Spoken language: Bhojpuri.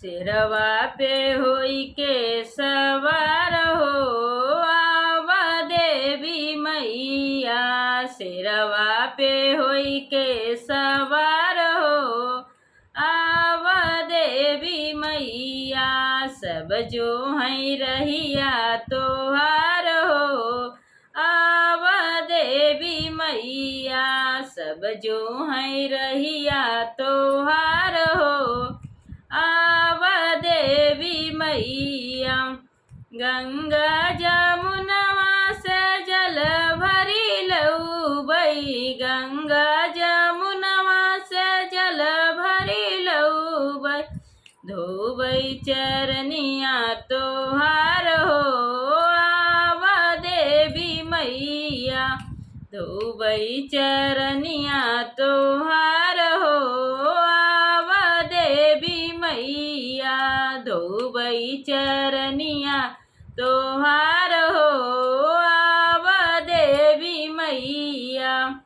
सिरवा पे होई के सवार हो आवा देवी मैया। सिरवा पे होई के सवार हो आवा देवी मैया। सब जो है रहिया तोहार हो आवा देवी मैया। सब जो है रहिया तोहार हो आवा देवी मैया। गंगा जमुनवा से जल भरी लऊबई। गंगा जमुनवा से जल भरी लऊबई। धोबई चरनिया तोहार हो आवा देवी मैया। धोबई चरनिया तोहार हो आवा देवी मैया। धोबई चरनिया तोहार हो आवा देवी मैया।